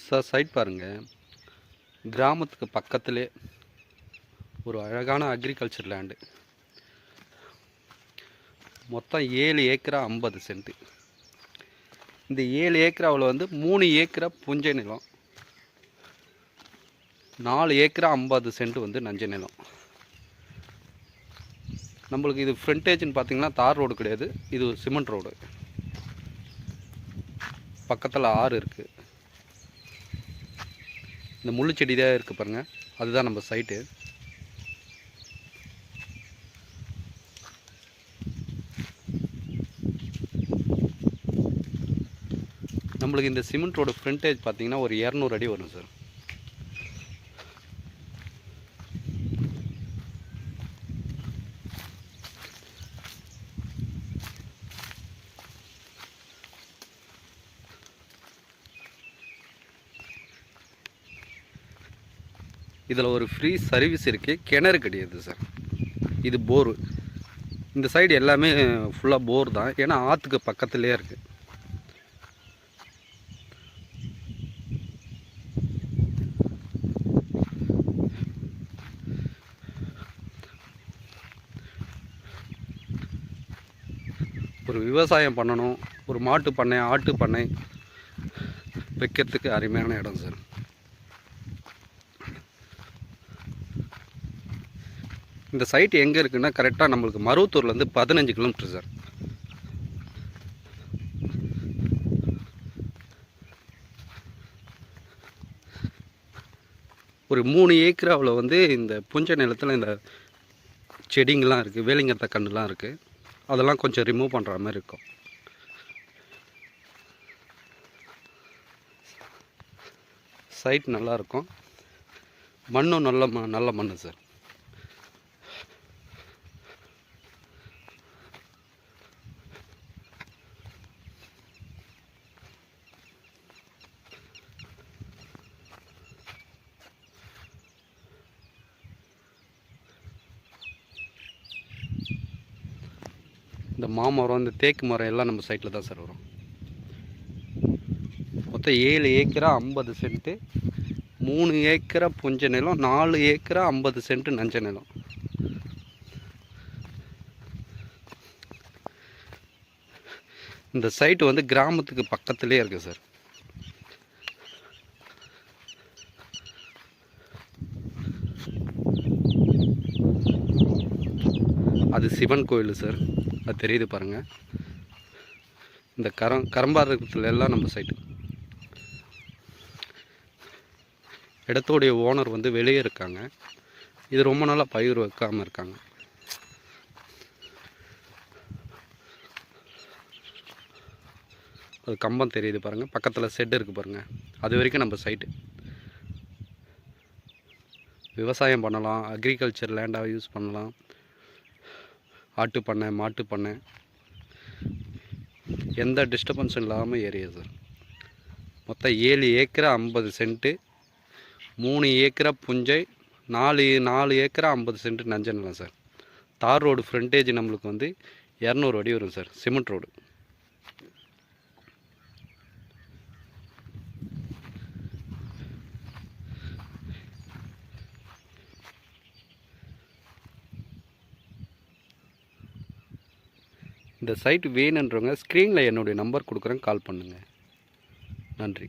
Sir side பாருங்கள், கிராமத்துக்கு பக்கத்திலே ஒரு அழகான அக்ரிகல்ச்சர் லேண்டு. மொத்தம் 7 ஏக்கரா 50 சென்ட்டு. இந்த 7 ஏக்கராவில் வந்து 3 ஏக்கரா புஞ்சை நிலம், 4 ஏக்கரா 50 சென்ட் வந்து நஞ்சை நிலம். நம்மளுக்கு இது ஃப்ரண்டேஜ்னு பார்த்தீங்கன்னா தார் ரோடு கிடையாது, இது சிமெண்ட் ரோடு. பக்கத்தில் ஆறு இருக்குது. இந்த முள்ளு செடி தான் இருக்குது பாருங்கள், அதுதான் நம்ம சைட்டு. நம்மளுக்கு இந்த சிமெண்ட் ரோடு ஃப்ரண்டேஜ் பார்த்தீங்கன்னா ஒரு 200 அடி வரும் சார். இதில் ஒரு ஃப்ரீ சர்வீஸ் இருக்குது, கிணறு கிடையாது சார். இது போரு. இந்த சைடு எல்லாமே ஃபுல்லாக போர் தான், ஏன்னா ஆற்றுக்கு பக்கத்துலேயே இருக்குது. ஒரு விவசாயம் பண்ணணும், ஒரு மாட்டு பண்ணை ஆட்டு பண்ணை வைக்கிறதுக்கு அருமையான இடம் சார். இந்த சைட் எங்கே இருக்குன்னா கரெக்டாக நம்மளுக்கு மருவத்தூர்லேருந்து 15 கிலோமீட்டர் சார். ஒரு 3 ஏக்கராவில் வந்து இந்த புஞ்சை நிலத்தில் இந்த செடிங்கெலாம் இருக்குது, வேலிங்கத்த கன்றுலாம் இருக்குது. அதெல்லாம் கொஞ்சம் ரிமூவ் பண்ணுற மாதிரி இருக்கும். சைட் நல்லாயிருக்கும், மண்ணும் நல்ல மண் சார். இந்த மாமரம், இந்த தேக்கு மரம் எல்லாம் நம்ம சைட்டில் தான் சார் வரும். மொத்தம் 7 ஏக்கரா 50 சென்ட்டு, 3 ஏக்கரா புஞ்ச நிலம், 4 ஏக்கரா 50 சென்ட்டு நஞ்ச நிலம். இந்த சைட்டு வந்து கிராமத்துக்கு பக்கத்துலேயே இருக்குது சார். அது சிவன் கோயில் சார், அது தெரியுது பாருங்கள். இந்த கரம்பாரத்தில் எல்லாம் நம்ம சைட்டு. இடத்தோடைய ஓனர் வந்து வெளியே இருக்காங்க, இது ரொம்ப நாளாக பயிர் வைக்காமல் இருக்காங்க. அது கம்பம் தெரியுது பாருங்கள், பக்கத்தில் செட்டு இருக்குது பாருங்கள், அது வரைக்கும் நம்ம சைட்டு. விவசாயம் பண்ணலாம், அக்ரிகல்ச்சர் லேண்டாக யூஸ் பண்ணலாம், ஆட்டு பண்ணை மாட்டு பண்ணை, எந்த டிஸ்டர்பன்ஸும் இல்லாமல் ஏரியா சார். மொத்தம் 7 ஏக்கரா 50 சென்ட்டு, 3 ஏக்கரா புஞ்சை, 4 ஏக்கரா 50 சென்ட் நஞ்ச நிலம் சார். தார் ரோடு ஃப்ரண்டேஜ் நம்மளுக்கு வந்து 200 அடி வரும் சார், சிமெண்ட் ரோடு. இந்த சைட் வேணுன்றவங்க ஸ்க்ரீனில் என்னுடைய நம்பர் கொடுக்குறேன், கால் பண்ணுங்கள். நன்றி.